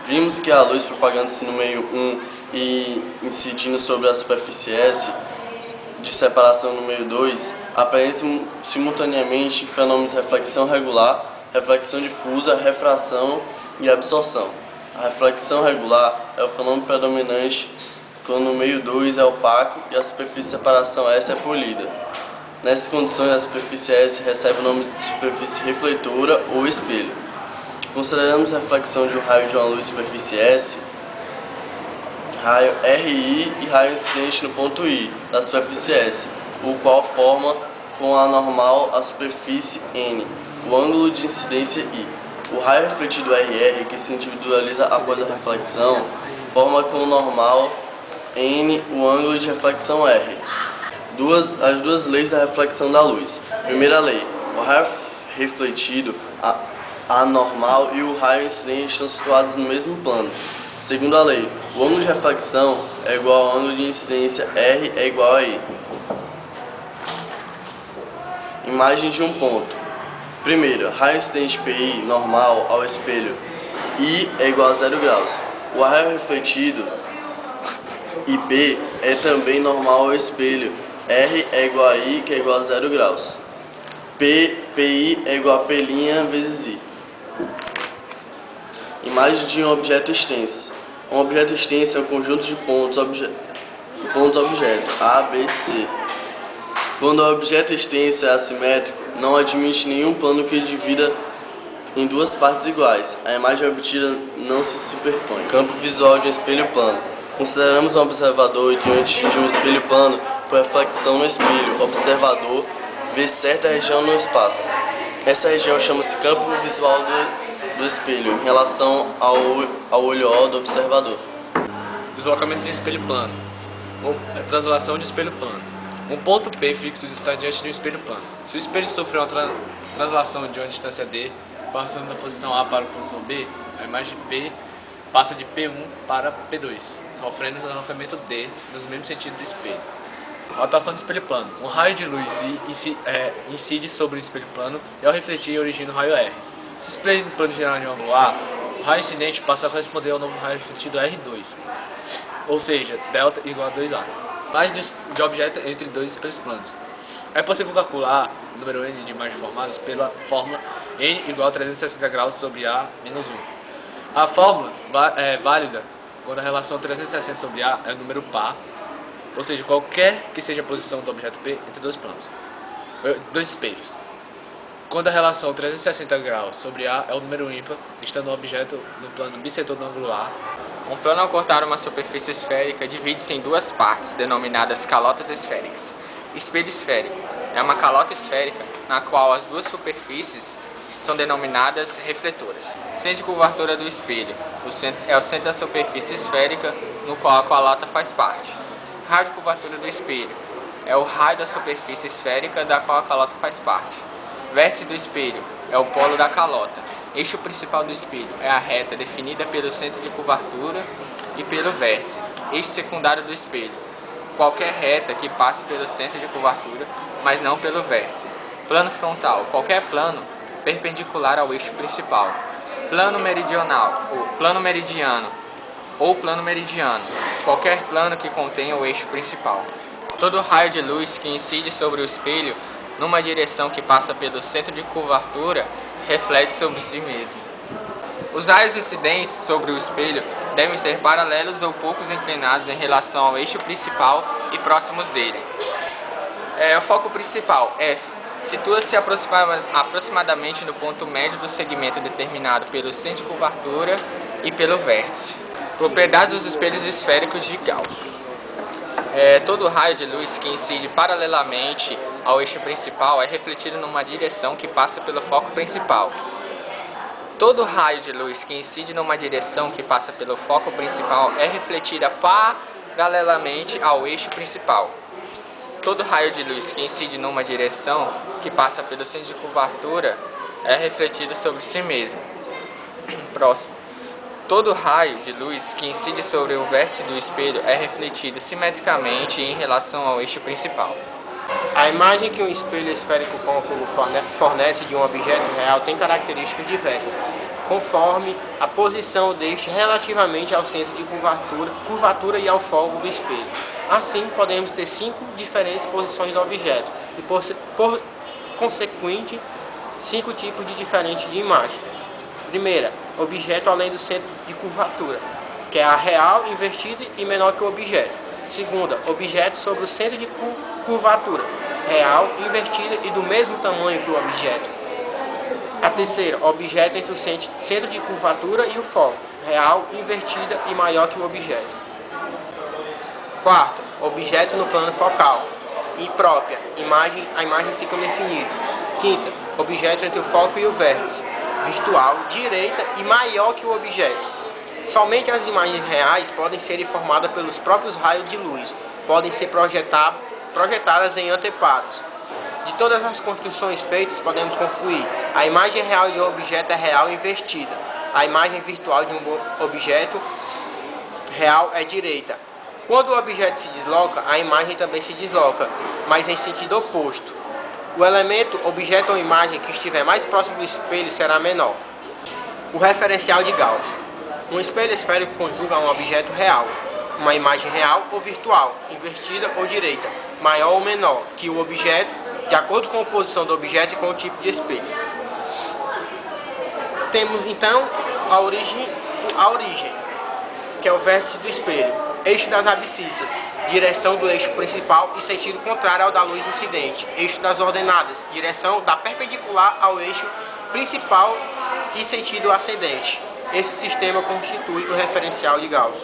Vimos que a luz propagando-se no meio 1 e incidindo sobre a superfície S de separação no meio 2 apresentam simultaneamente fenômenos de reflexão regular, reflexão difusa, refração e absorção. A reflexão regular é o fenômeno predominante quando o meio 2 é opaco e a superfície de separação S é polida. Nessas condições, a superfície S recebe o nome de superfície refletora ou espelho. Consideramos a reflexão de um raio de uma luz superfície S, raio RI e raio incidente no ponto I da superfície S, o qual forma com a normal a superfície N, o ângulo de incidência I. O raio refletido RR, que se individualiza após a reflexão, forma com o normal N o ângulo de reflexão R. As duas leis da reflexão da luz. Primeira lei: o raio refletido, a normal e o raio incidente estão situados no mesmo plano. Segunda lei: o ângulo de reflexão é igual ao ângulo de incidência R é igual a I. Imagem de um ponto. Primeiro, raio incidente PI normal ao espelho I é igual a 0 graus. O raio refletido IP é também normal ao espelho. R é igual a I, que é igual a 0 graus. PI é igual a P' vezes I. Imagem de um objeto extenso. Um objeto extenso é um conjunto de pontos objeto A, B, C. Quando o objeto extenso é assimétrico, não admite nenhum plano que divida em duas partes iguais. A imagem obtida não se superpõe. Campo visual de um espelho plano. Consideramos um observador diante de um espelho plano por reflexão no espelho. O observador vê certa região no espaço. Essa região chama-se campo visual do espelho em relação ao olho ó do observador. Deslocamento de espelho plano ou translação de espelho plano. Um ponto P fixo está diante de um espelho plano. Se o espelho sofrer uma translação de uma distância D, passando da posição A para a posição B, a imagem P passa de P1 para P2, sofrendo o deslocamento D no mesmo sentido do espelho. Rotação de espelho plano. Um raio de luz incide sobre o espelho plano e ao refletir origina o raio R. Se o espelho plano girar em ângulo A, o raio incidente passa a corresponder ao novo raio refletido R2, ou seja, delta igual a 2A. Imagem de objeto entre dois espelhos planos. É possível calcular o número n de imagens formadas pela fórmula n igual a 360 graus sobre A menos 1. A fórmula é válida quando a relação 360 sobre A é o número par, ou seja, qualquer que seja a posição do objeto P entre dois espelhos. Quando a relação 360 graus sobre A é o número ímpar, estando o objeto no plano bissetor do ângulo A. Um plano ao cortar uma superfície esférica divide-se em duas partes, denominadas calotas esféricas. Espelho esférico é uma calota esférica na qual as duas superfícies são denominadas refletoras. Centro de curvatura do espelho é o centro da superfície esférica no qual a calota faz parte. Raio de curvatura do espelho é o raio da superfície esférica da qual a calota faz parte. Vértice do espelho é o polo da calota. Eixo principal do espelho é a reta definida pelo centro de curvatura e pelo vértice. Eixo secundário do espelho: qualquer reta que passe pelo centro de curvatura, mas não pelo vértice. Plano frontal: qualquer plano perpendicular ao eixo principal. Plano meridional, ou plano meridiano, ou plano meridiano: qualquer plano que contenha o eixo principal. Todo raio de luz que incide sobre o espelho numa direção que passa pelo centro de curvatura reflete sobre si mesmo. Os raios incidentes sobre o espelho devem ser paralelos ou poucos inclinados em relação ao eixo principal e próximos dele. O foco principal, F, situa-se aproximadamente no ponto médio do segmento determinado pelo centro de curvatura e pelo vértice. Propriedades dos espelhos esféricos de Gauss. Todo raio de luz que incide paralelamente ao eixo principal é refletido numa direção que passa pelo foco principal. Todo raio de luz que incide numa direção que passa pelo foco principal é refletida paralelamente ao eixo principal. Todo raio de luz que incide numa direção que passa pelo centro de curvatura é refletido sobre si mesmo. Próximo. Todo raio de luz que incide sobre o vértice do espelho é refletido simetricamente em relação ao eixo principal. A imagem que um espelho esférico côncavo fornece de um objeto real tem características diversas. conforme a posição deste relativamente ao centro de curvatura e ao foco do espelho. Assim, podemos ter 5 diferentes posições do objeto e, por consequente, 5 tipos diferentes de imagem. Primeira, objeto além do centro de curvatura, que é a real, invertida e menor que o objeto. Segunda, objeto sobre o centro de curvatura, real, invertida e do mesmo tamanho que o objeto. A terceira, objeto entre o centro de curvatura e o foco, real, invertida e maior que o objeto. Quarto, objeto no plano focal, imprópria, a imagem fica no infinito. Quinta, objeto entre o foco e o vértice, virtual, direita e maior que o objeto. Somente as imagens reais podem ser informadas pelos próprios raios de luz, podem ser projetadas em anteparos. De todas as construções feitas, podemos concluir: a imagem real de um objeto é real invertida, a imagem virtual de um objeto real é direita. Quando o objeto se desloca, a imagem também se desloca, mas em sentido oposto. O elemento, objeto ou imagem que estiver mais próximo do espelho será menor. O referencial de Gauss. Um espelho esférico conjuga um objeto real, uma imagem real ou virtual, invertida ou direita, maior ou menor que o objeto, de acordo com a posição do objeto e com o tipo de espelho. Temos então a origem, que é o vértice do espelho, eixo das abscissas, direção do eixo principal e sentido contrário ao da luz incidente, eixo das ordenadas, direção da perpendicular ao eixo principal e sentido ascendente. Esse sistema constitui o referencial de Gauss.